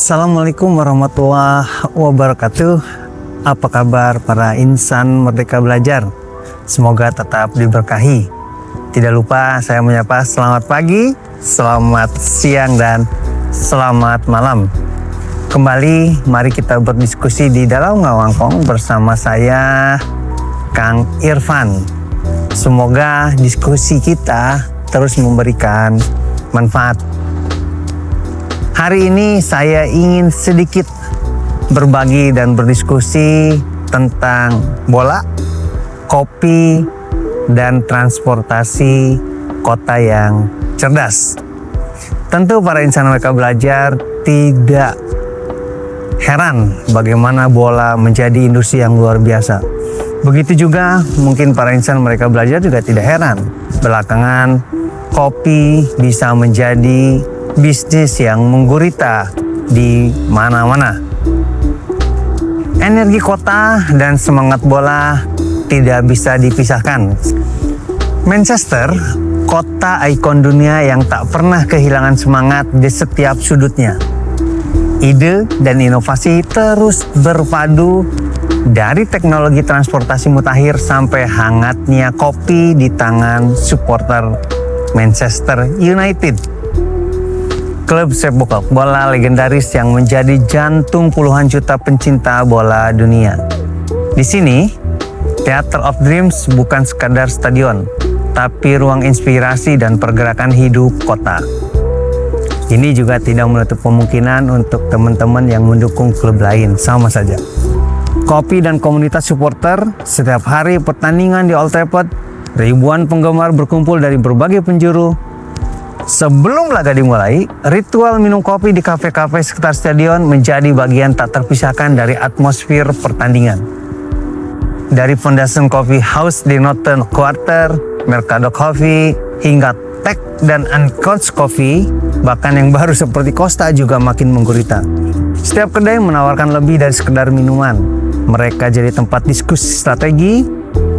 Assalamualaikum warahmatullahi wabarakatuh. Apa kabar para insan Merdeka Belajar? Semoga tetap diberkahi. Tidak lupa saya menyapa selamat pagi, selamat siang, dan selamat malam. Kembali mari kita berdiskusi di dalam Ngawangkong bersama saya Kang Irfan. Semoga diskusi kita terus memberikan manfaat. Hari ini saya ingin sedikit berbagi dan berdiskusi tentang bola, kopi, dan transportasi kota yang cerdas. Tentu para insan Merdeka Belajar tidak heran bagaimana bola menjadi industri yang luar biasa. Begitu juga mungkin para insan Merdeka Belajar juga tidak heran belakangan kopi bisa menjadi bisnis yang menggurita di mana-mana. Energi kota dan semangat bola tidak bisa dipisahkan. Manchester, kota ikon dunia yang tak pernah kehilangan semangat di setiap sudutnya. Ide dan inovasi terus berpadu, dari teknologi transportasi mutakhir sampai hangatnya kopi di tangan supporter Manchester United. Klub sepak bola legendaris yang menjadi jantung puluhan juta pencinta bola dunia. Di sini, Theater of Dreams bukan sekadar stadion, tapi ruang inspirasi dan pergerakan hidup kota. Ini juga tidak menutup kemungkinan untuk teman-teman yang mendukung klub lain, sama saja. Kopi dan komunitas supporter, setiap hari pertandingan di Old Trafford, ribuan penggemar berkumpul dari berbagai penjuru. Sebelum laga dimulai, ritual minum kopi di kafe-kafe sekitar stadion menjadi bagian tak terpisahkan dari atmosfer pertandingan. Dari Foundation Coffee House di Northern Quarter, Mercado Coffee, hingga Tech dan Uncouth Coffee, bahkan yang baru seperti Costa juga makin menggurita. Setiap kedai menawarkan lebih dari sekedar minuman. Mereka jadi tempat diskusi strategi,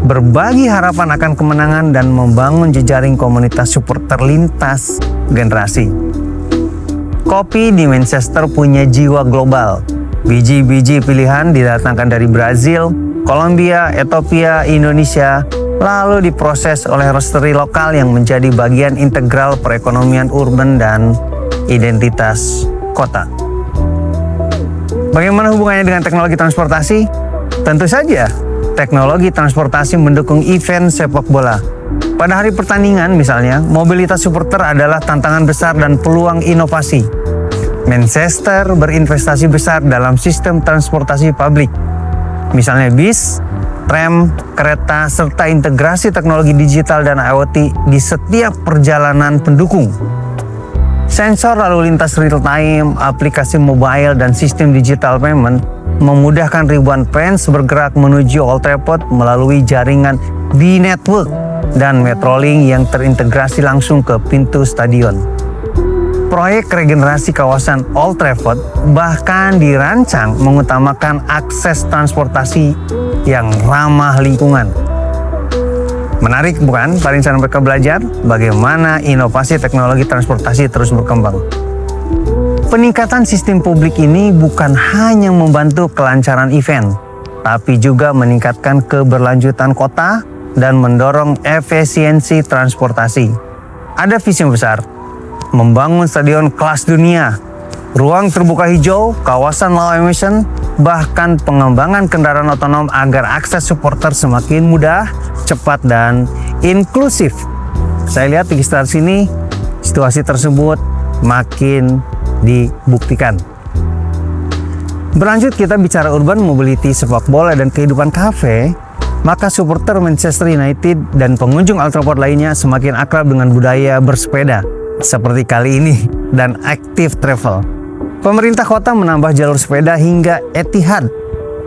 berbagi harapan akan kemenangan, dan membangun jejaring komunitas supporter lintas generasi. Kopi di Manchester punya jiwa global. Biji-biji pilihan didatangkan dari Brazil, Kolombia, Ethiopia, Indonesia, lalu diproses oleh roastery lokal yang menjadi bagian integral perekonomian urban dan identitas kota. Bagaimana hubungannya dengan teknologi transportasi? Tentu saja, teknologi transportasi mendukung event sepak bola. Pada hari pertandingan misalnya, mobilitas supporter adalah tantangan besar dan peluang inovasi. Manchester berinvestasi besar dalam sistem transportasi publik. Misalnya bis, tram, kereta, serta integrasi teknologi digital dan IoT di setiap perjalanan pendukung. Sensor lalu lintas real time, aplikasi mobile, dan sistem digital payment memudahkan ribuan fans bergerak menuju Old Trafford melalui jaringan B-Network dan Metrolink yang terintegrasi langsung ke pintu stadion. Proyek regenerasi kawasan Old Trafford bahkan dirancang mengutamakan akses transportasi yang ramah lingkungan. Menarik bukan para insan Merdeka Belajar bagaimana inovasi teknologi transportasi terus berkembang. Peningkatan sistem publik ini bukan hanya membantu kelancaran event, tapi juga meningkatkan keberlanjutan kota dan mendorong efisiensi transportasi. Ada visi besar, membangun stadion kelas dunia, ruang terbuka hijau, kawasan low emission, bahkan pengembangan kendaraan otonom agar akses supporter semakin mudah, cepat, dan inklusif. Saya lihat di sekitar sini, situasi tersebut makin dibuktikan. Berlanjut kita bicara urban mobility, sepak bola, dan kehidupan kafe, maka supporter Manchester United dan pengunjung Old Trafford lainnya semakin akrab dengan budaya bersepeda seperti kali ini dan active travel. Pemerintah kota menambah jalur sepeda hingga Etihad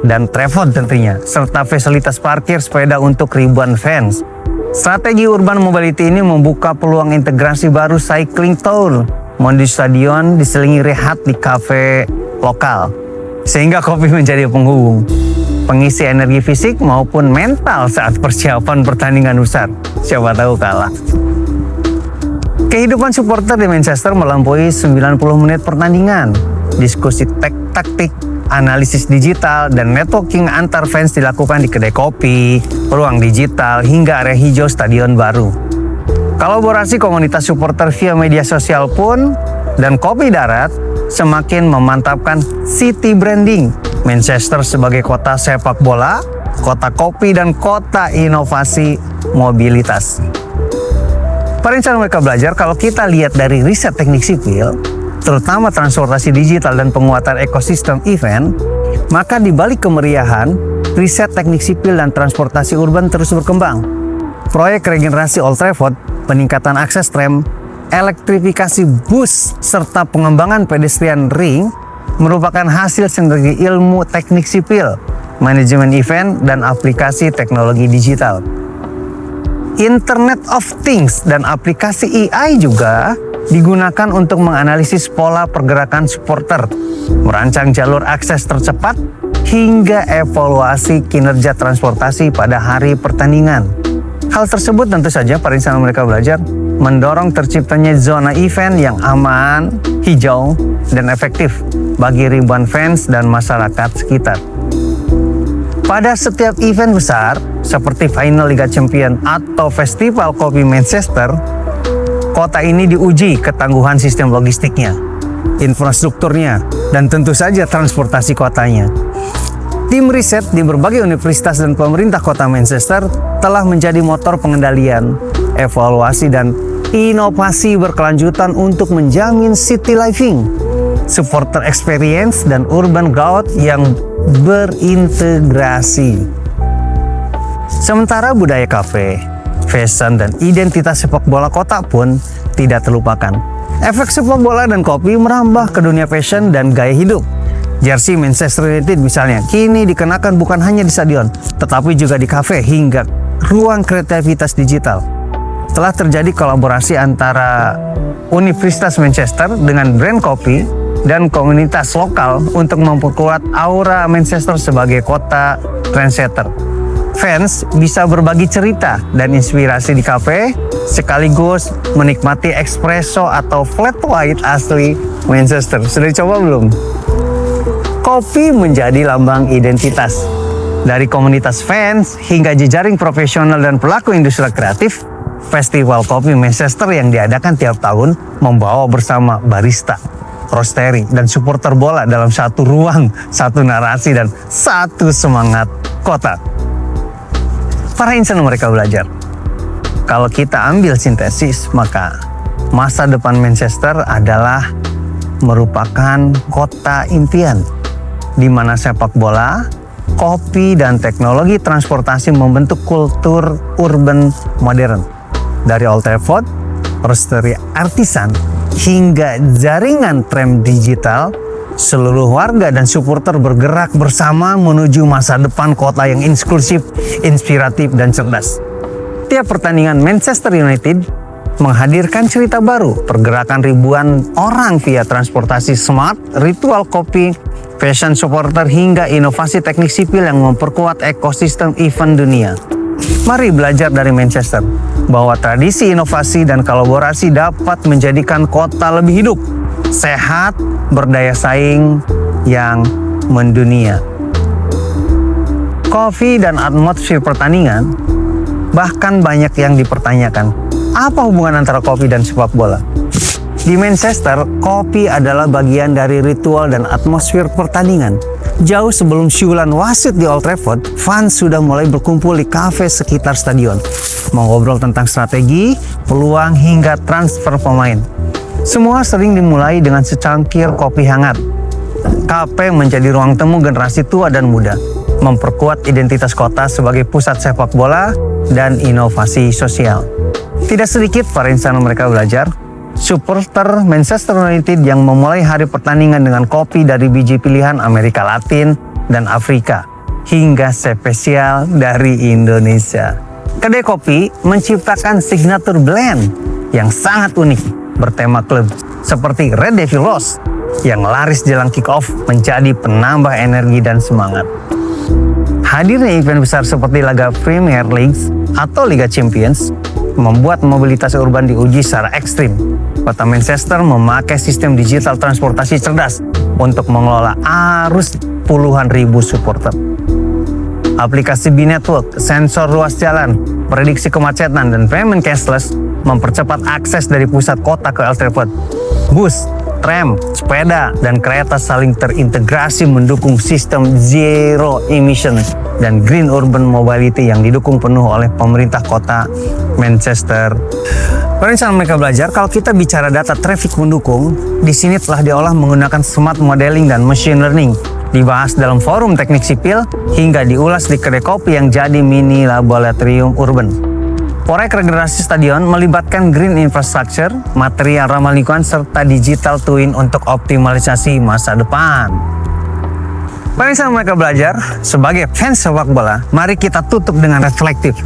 dan Trafford tentunya, serta fasilitas parkir sepeda untuk ribuan fans. Strategi urban mobility ini membuka peluang integrasi baru cycling tour menuju stadion diselingi rehat di kafe lokal, sehingga kopi menjadi penghubung, pengisi energi fisik maupun mental saat persiapan pertandingan besar. Siapa tahu kalah. Kehidupan supporter di Manchester melampaui 90 menit pertandingan. diskusi taktik, analisis digital, dan networking antar fans dilakukan di kedai kopi, ruang digital, hingga area hijau stadion baru. Kolaborasi komunitas supporter via media sosial pun dan Kopi Darat semakin memantapkan city branding Manchester sebagai kota sepak bola, kota kopi, dan kota inovasi mobilitas. Perencanaan mereka belajar, kalau kita lihat dari riset teknik sipil, terutama transportasi digital dan penguatan ekosistem event, maka di balik kemeriahan, riset teknik sipil dan transportasi urban terus berkembang. Proyek regenerasi Old Trafford, peningkatan akses tram, elektrifikasi bus, serta pengembangan pedestrian ring merupakan hasil sinergi ilmu teknik sipil, manajemen event, dan aplikasi teknologi digital. Internet of Things dan aplikasi AI juga digunakan untuk menganalisis pola pergerakan supporter, merancang jalur akses tercepat, hingga evaluasi kinerja transportasi pada hari pertandingan. Hal tersebut tentu saja perencanaan mereka belajar mendorong terciptanya zona event yang aman, hijau, dan efektif bagi ribuan fans dan masyarakat sekitar. Pada setiap event besar seperti final Liga Champions atau Festival Kopi Manchester, kota ini diuji ketangguhan sistem logistiknya, infrastrukturnya, dan tentu saja transportasi kotanya. Tim riset di berbagai universitas dan pemerintah kota Manchester telah menjadi motor pengendalian, evaluasi, dan inovasi berkelanjutan untuk menjamin city living, supporter experience, dan urban growth yang berintegrasi. Sementara budaya kafe, fashion, dan identitas sepak bola kota pun tidak terlupakan. Efek sepak bola dan kopi merambah ke dunia fashion dan gaya hidup. Jersey Manchester United misalnya kini dikenakan bukan hanya di stadion, tetapi juga di kafe hingga ruang kreativitas digital. Telah terjadi kolaborasi antara Universitas Manchester dengan brand kopi dan komunitas lokal untuk memperkuat aura Manchester sebagai kota trendsetter. Fans bisa berbagi cerita dan inspirasi di kafe, sekaligus menikmati espresso atau flat white asli Manchester. Sudah dicoba belum? Kopi menjadi lambang identitas. Dari komunitas fans hingga jejaring profesional dan pelaku industri kreatif, Festival Kopi Manchester yang diadakan tiap tahun membawa bersama barista, roastery, dan supporter bola dalam satu ruang, satu narasi, dan satu semangat kota. Para insan mereka belajar. Kalau kita ambil sintesis, maka masa depan Manchester adalah merupakan kota impian, di mana sepak bola, kopi, dan teknologi transportasi membentuk kultur urban modern. Dari Old Trafford, roastery artisan, hingga jaringan tram digital, seluruh warga dan supporter bergerak bersama menuju masa depan kota yang inklusif, inspiratif, dan cerdas. Tiap pertandingan Manchester United menghadirkan cerita baru, pergerakan ribuan orang via transportasi smart, ritual kopi, fashion supporter, hingga inovasi teknik sipil yang memperkuat ekosistem event dunia. Mari belajar dari Manchester bahwa tradisi inovasi dan kolaborasi dapat menjadikan kota lebih hidup, sehat, berdaya saing, yang mendunia. Kopi dan atmosfer pertandingan, bahkan banyak yang dipertanyakan, apa hubungan antara kopi dan sepak bola? Di Manchester, kopi adalah bagian dari ritual dan atmosfer pertandingan. Jauh sebelum siulan wasit di Old Trafford, fans sudah mulai berkumpul di kafe sekitar stadion, mengobrol tentang strategi, peluang, hingga transfer pemain. Semua sering dimulai dengan secangkir kopi hangat. Kafe menjadi ruang temu generasi tua dan muda, memperkuat identitas kota sebagai pusat sepak bola dan inovasi sosial. Tidak sedikit para insan mereka belajar, supporter Manchester United yang memulai hari pertandingan dengan kopi dari biji pilihan Amerika Latin dan Afrika, hingga spesial dari Indonesia. Kedai kopi menciptakan signature blend yang sangat unik bertema klub, seperti Red Devil Rose yang laris jelang kick-off menjadi penambah energi dan semangat. Hadirnya event besar seperti laga Premier League atau Liga Champions membuat mobilitas urban diuji secara ekstrim. Kota Manchester memakai sistem digital transportasi cerdas untuk mengelola arus puluhan ribu supporter. Aplikasi B-Network, sensor ruas jalan, prediksi kemacetan, dan payment cashless mempercepat akses dari pusat kota ke Old Trafford. Bus, tram, sepeda, dan kereta saling terintegrasi mendukung sistem zero emission dan green urban mobility yang didukung penuh oleh pemerintah kota Manchester. Perencanaan mereka belajar, kalau kita bicara data traffic mendukung, di sini telah diolah menggunakan smart modeling dan machine learning, dibahas dalam forum teknik sipil, hingga diulas di kedai kopi yang jadi mini laboratorium urban. Proyek regenerasi stadion melibatkan green infrastructure, material ramah lingkungan, serta digital twin untuk optimalisasi masa depan. Pemirsa mereka belajar, sebagai fans sepak bola, mari kita tutup dengan reflektif.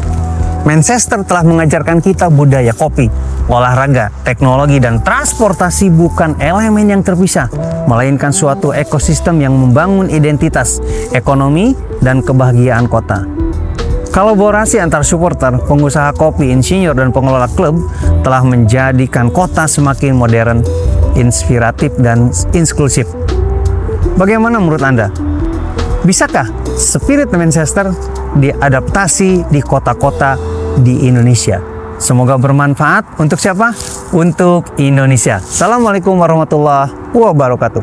Manchester telah mengajarkan kita budaya kopi, olahraga, teknologi, dan transportasi bukan elemen yang terpisah, melainkan suatu ekosistem yang membangun identitas, ekonomi, dan kebahagiaan kota. Kolaborasi antar supporter, pengusaha kopi, insinyur, dan pengelola klub telah menjadikan kota semakin modern, inspiratif, dan inklusif. Bagaimana menurut Anda? Bisakah spirit Manchester diadaptasi di kota-kota di Indonesia? Semoga bermanfaat untuk siapa? Untuk Indonesia. Assalamualaikum warahmatullahi wabarakatuh.